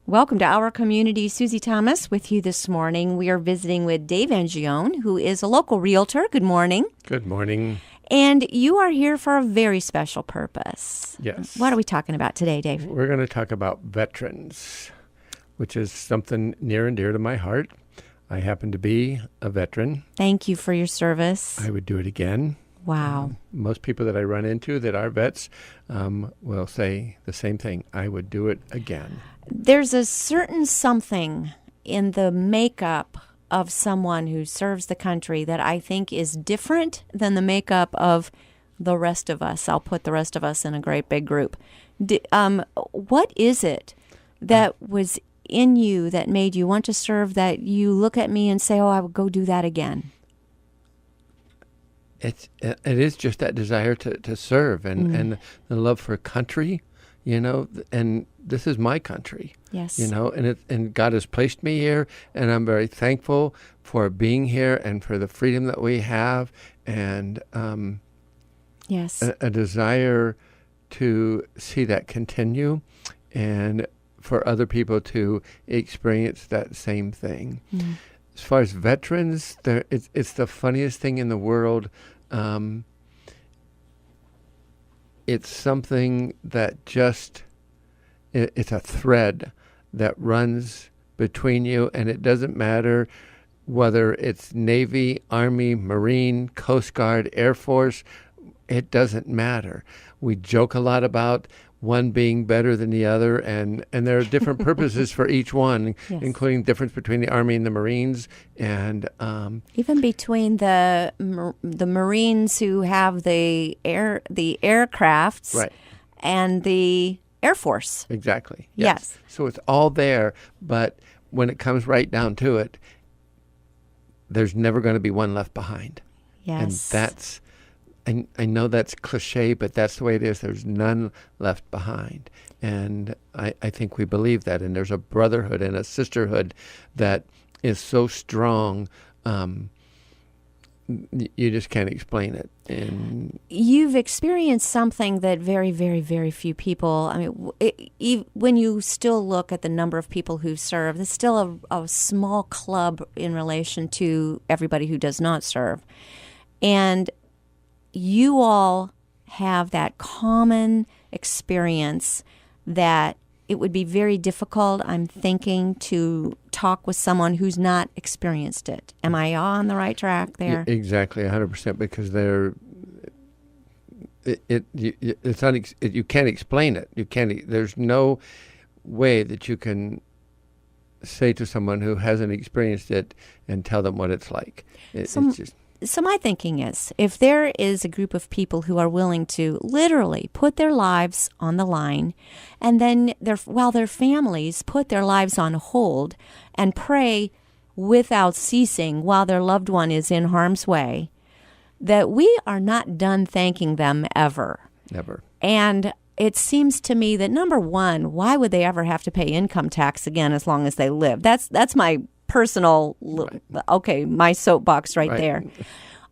Welcome to our community. Susie Thomas with you this morning. We are visiting with Dave Angione, who is a local realtor. Good morning. Good morning. And you are here for a very special purpose. Yes. What are we talking about today, Dave? We're going to talk about veterans, which is something near and dear to my heart. I happen to be a veteran. Thank you for your service. I would do it again. Wow. Most people that I run into that are vets will say the same thing. I would do it again. There's a certain something in the makeup of someone who serves the country that I think is different than the makeup of the rest of us. I'll put the rest of us in a great big group. What is it that was in you that made you want to serve, that you look at me and say, oh, I would go do that again? It is just that desire to serve and the love for country, and this is my country. Yes. And God has placed me here, and I'm very thankful for being here and for the freedom that we have, and yes, a desire to see that continue, and for other people to experience that same thing. Mm. As far as veterans, it's the funniest thing in the world. It's something that just, it's a thread that runs between you, and it doesn't matter whether it's Navy, Army, Marine, Coast Guard, Air Force, it doesn't matter. We joke a lot about one being better than the other, and there are different purposes for each one, yes, including difference between the Army and the Marines, and even between the Marines who have the aircrafts, right, and the Air Force. Exactly. Yes. So it's all there, but when it comes right down to it, there's never going to be one left behind. Yes. And that's, I know that's cliche, but that's the way it is. There's none left behind. And I think we believe that. And there's a brotherhood and a sisterhood that is so strong, you just can't explain it. And you've experienced something that very, very, very few people, when you still look at the number of people who serve, it's still a small club in relation to everybody who does not serve. And you all have that common experience that it would be very difficult, I'm thinking, to talk with someone who's not experienced it. Am I on the right track there? Yeah, exactly, 100%, because you can't explain it. There's no way that you can say to someone who hasn't experienced it and tell them what it's like. So my thinking is, if there is a group of people who are willing to literally put their lives on the line, and then while their families put their lives on hold and pray without ceasing while their loved one is in harm's way, that we are not done thanking them ever. Never. And it seems to me that, number one, why would they ever have to pay income tax again as long as they live? That's my personal, right, my soapbox right there.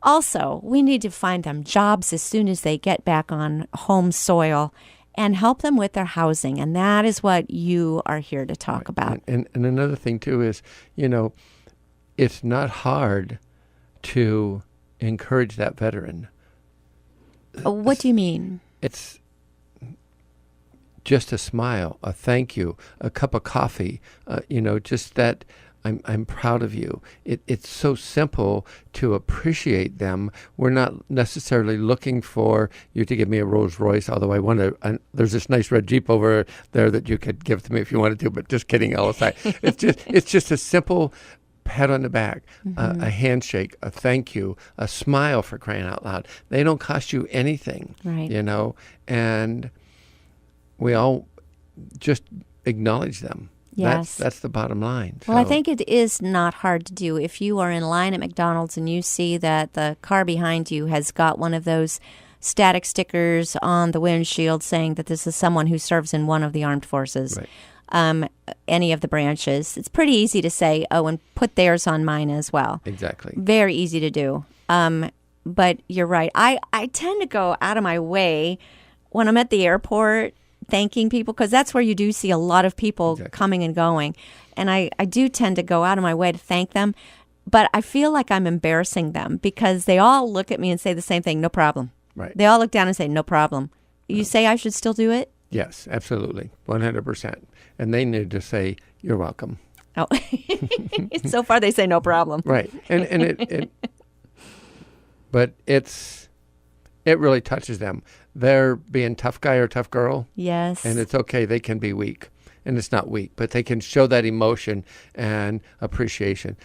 Also, we need to find them jobs as soon as they get back on home soil and help them with their housing. And that is what you are here to talk about. And another thing, too, is, it's not hard to encourage that veteran. What do you mean? It's just a smile, a thank you, a cup of coffee, just that I'm proud of you. It's so simple to appreciate them. We're not necessarily looking for you to give me a Rolls Royce, although there's this nice red Jeep over there that you could give to me if you wanted to, but just kidding, all aside. It's just a simple pat on the back, a handshake, a thank you, a smile, for crying out loud. They don't cost you anything, right, and we all just acknowledge them. Yes. That's the bottom line. Well, I think it is not hard to do. If you are in line at McDonald's and you see that the car behind you has got one of those static stickers on the windshield saying that this is someone who serves in one of the armed forces, right, any of the branches, it's pretty easy to say, oh, and put theirs on mine as well. Exactly. Very easy to do. But you're right. I tend to go out of my way when I'm at the airport thanking people, because that's where you do see a lot of people coming and going. And I do tend to go out of my way to thank them. But I feel like I'm embarrassing them because they all look at me and say the same thing, no problem. Right. They all look down and say, no problem. You say I should still do it? Yes, absolutely. 100%. And they need to say, you're welcome. Oh, so far they say no problem. Right. And but it really touches them. They're being tough guy or tough girl. Yes. And it's okay. They can be weak. And it's not weak, but they can show that emotion and appreciation.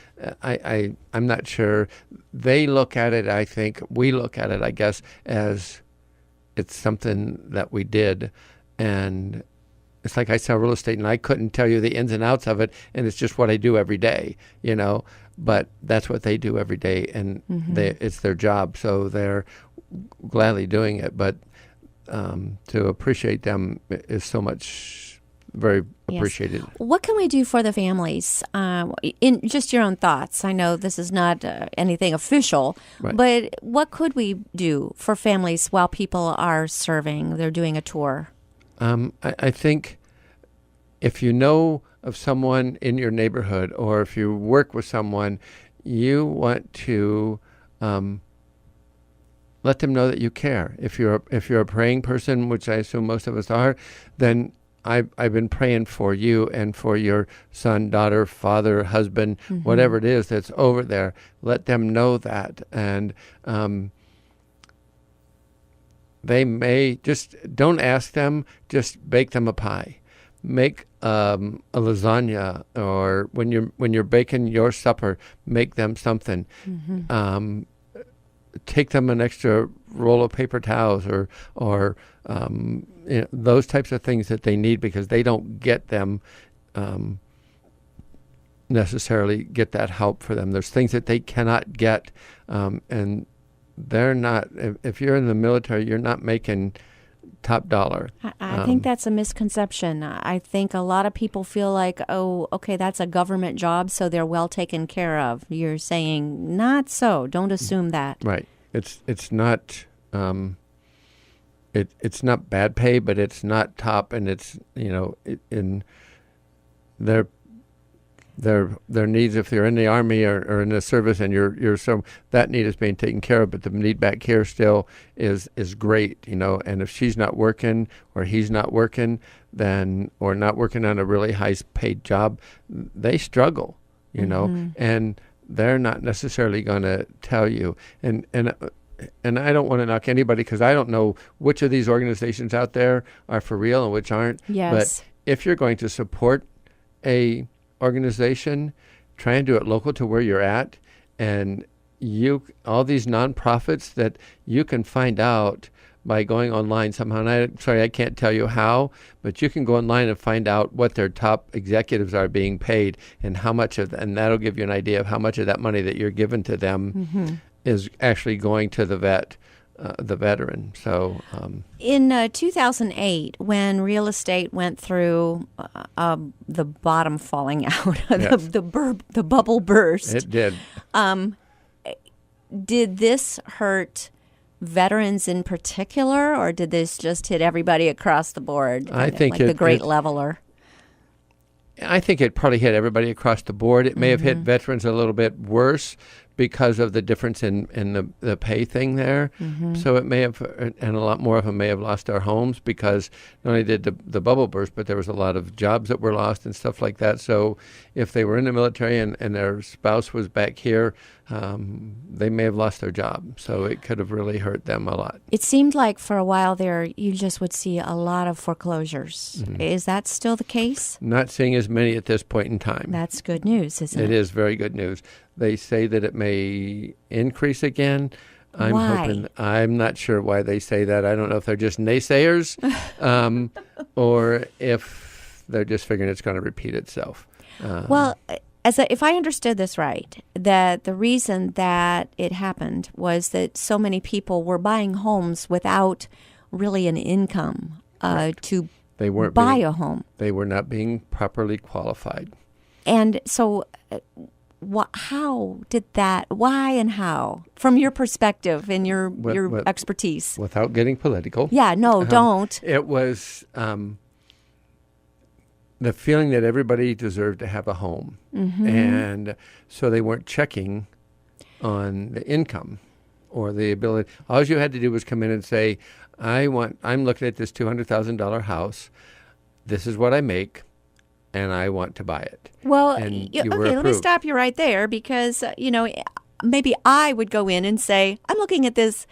I'm not sure. They look at it, I think, we look at it, I guess, as it's something that we did. And it's like I sell real estate, and I couldn't tell you the ins and outs of it, and it's just what I do every day, But that's what they do every day, and it's their job, so they're gladly doing it. But to appreciate them is so much... very appreciated. Yes. What can we do for the families? In just your own thoughts. I know this is not anything official, right. But what could we do for families while people are serving? They're doing a tour. I think if you know of someone in your neighborhood, or if you work with someone, you want to let them know that you care. If you're a praying person, which I assume most of us are, then I've been praying for you and for your son, daughter, father, husband, whatever it is that's over there. Let them know that. And they may just, don't ask them, just bake them a pie. Make a lasagna, or when you're baking your supper, make them something. Take them an extra roll of paper towels, or those types of things that they need, because they don't get them necessarily get that help for them. There's things that they cannot get, and they're not. If you're in the military, you're not making top dollar. I think that's a misconception. I think a lot of people feel like, oh, okay, that's a government job, so they're well taken care of. You're saying not so. Don't assume that. Right. It's not. It's not bad pay, but it's not top, and it's in their needs. If you're in the Army or in the service, and you're so, that need is being taken care of, but the need back here still is great, And if she's not working, or he's not working, then, or not working on a really high paid job, they struggle, and they're not necessarily going to tell you. And I don't want to knock anybody, because I don't know which of these organizations out there are for real and which aren't. Yes. But if you're going to support a organization, try and do it local to where you're at. And all these nonprofits that you can find out by going online somehow. And I can't tell you how, but you can go online and find out what their top executives are being paid, and how much and that'll give you an idea of how much of that money that you're giving to them is actually going to the veteran. So in 2008, when real estate went through the bottom falling out, yes. the bubble burst. It did. Did this hurt veterans in particular, or did this just hit everybody across the board? I think like the great leveler. I think it probably hit everybody across the board. It may have hit veterans a little bit worse because of the difference in the pay thing there. So it may have, and a lot more of them may have lost their homes, because not only did the bubble burst, but there was a lot of jobs that were lost and stuff like that. So if they were in the military and their spouse was back here, they may have lost their job. So it could have really hurt them a lot. It seemed like for a while there, you just would see a lot of foreclosures. Is that still the case? Not seeing as many at this point in time. That's good news, isn't it? It is very good news. They say that it may increase again. I'm not sure why they say that. I don't know if they're just naysayers, or if they're just figuring it's going to repeat itself. Well, if I understood this right, that the reason that it happened was that so many people were buying homes without really an income to buy a home. They were not being properly qualified. And so how did that? Why and how? From your perspective and your expertise. Without getting political. Yeah, no, don't. It was the feeling that everybody deserved to have a home. Mm-hmm. And so they weren't checking on the income or the ability. All you had to do was come in and say, I'm looking at this $200,000 house. This is what I make, and I want to buy it. Well, And you okay, were let me approved. stop you right there because, maybe I would go in and say, I'm looking at this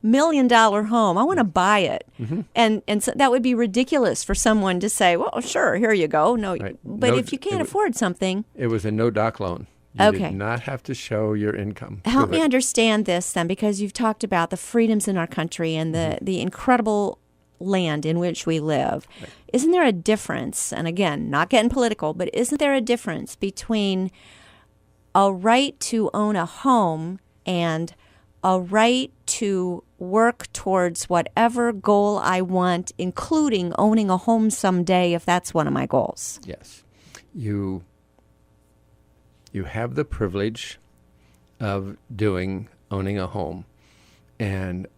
$1 million home. I want to buy it. Mm-hmm. And so that would be ridiculous for someone to say, well, sure, here you go. No, Right. but No, if you can't it afford something. It was a no-doc loan. You Okay. did not have to show your income. Help Prove me it. understand this then, because you've talked about the freedoms in our country and the incredible land in which we live. Right. Isn't there a difference, and again, not getting political, but isn't there a difference between a right to own a home and a right to work towards whatever goal I want, including owning a home someday if that's one of my goals? Yes. You have the privilege of owning a home,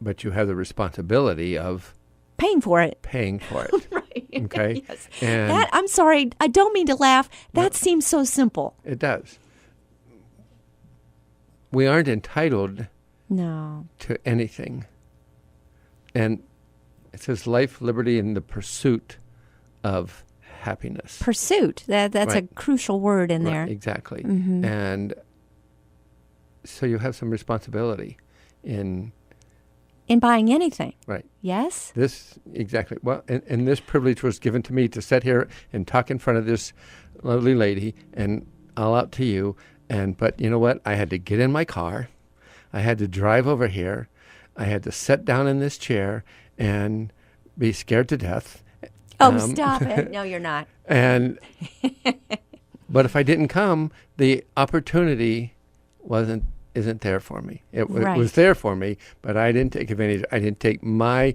but you have the responsibility of Paying for it. paying for it. Right. Okay? Yes. And I'm sorry, I don't mean to laugh. That seems so simple. it does. We aren't entitled No. to anything. And it says life, liberty, and the pursuit of happiness. Pursuit. That's a Right. crucial word in there. Right, exactly. Mhm. And so you have some responsibility in In buying anything. right. Yes? This exactly. Well, and this privilege was given to me to sit here and talk in front of this lovely lady and all out to you. But you know what? I had to get in my car. I had to drive over here. I had to sit down in this chair and be scared to death. Oh, stop it. No, you're not. And but if I didn't come, the opportunity isn't there for me. It Right. was there for me, but I didn't take advantage. I didn't take my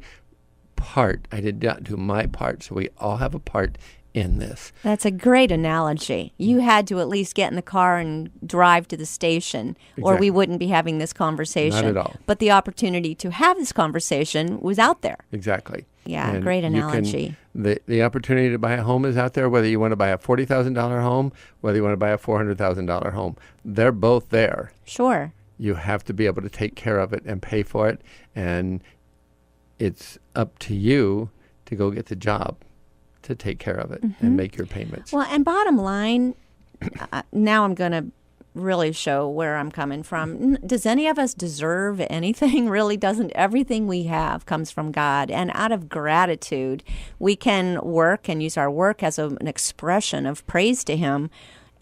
part. I did not do my part. So we all have a part in this. That's a great analogy. You had to at least get in the car and drive to the station, or Exactly. we wouldn't be having this conversation. Not at all. But the opportunity to have this conversation was out there. Exactly. Yeah, And great you can- analogy. The opportunity to buy a home is out there, whether you want to buy a $40,000 home, whether you want to buy a $400,000 home. They're both there. Sure. You have to be able to take care of it and pay for it. And it's up to you to go get the job to take care of it and make your payments. Well, and bottom line, now I'm going to really show where I'm coming from. Does any of us deserve anything? Really doesn't. Everything we have comes from God. And out of gratitude, we can work and use our work as an expression of praise to Him.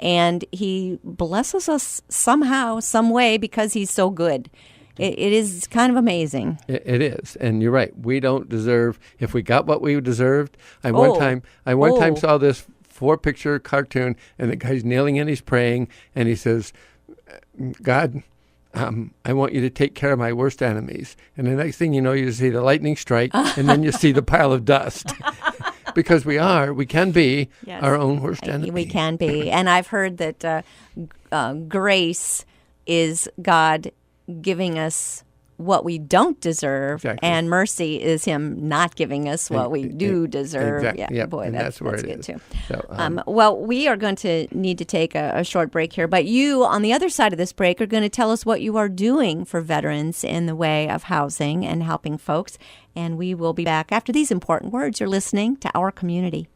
And He blesses us somehow, some way, because He's so good. It is kind of amazing. It is, and you're right. We don't deserve. If we got what we deserved, I one time saw this 4-picture cartoon, and the guy's kneeling and he's praying, and he says, "God, I want you to take care of my worst enemies." And the next thing you know, you see the lightning strike, and then you see the pile of dust. Because we can be Yes. our own worst enemy. We can be. And I've heard that grace is God giving us what we don't deserve, Exactly. and mercy is Him not giving us what we do deserve. Exactly. Yeah, Yep. boy, And that's where it good is. too. So, Well, we are going to need to take a short break here, but you, on the other side of this break, are going to tell us what you are doing for veterans in the way of housing and helping folks. And we will be back after these important words. You're listening to Our Community.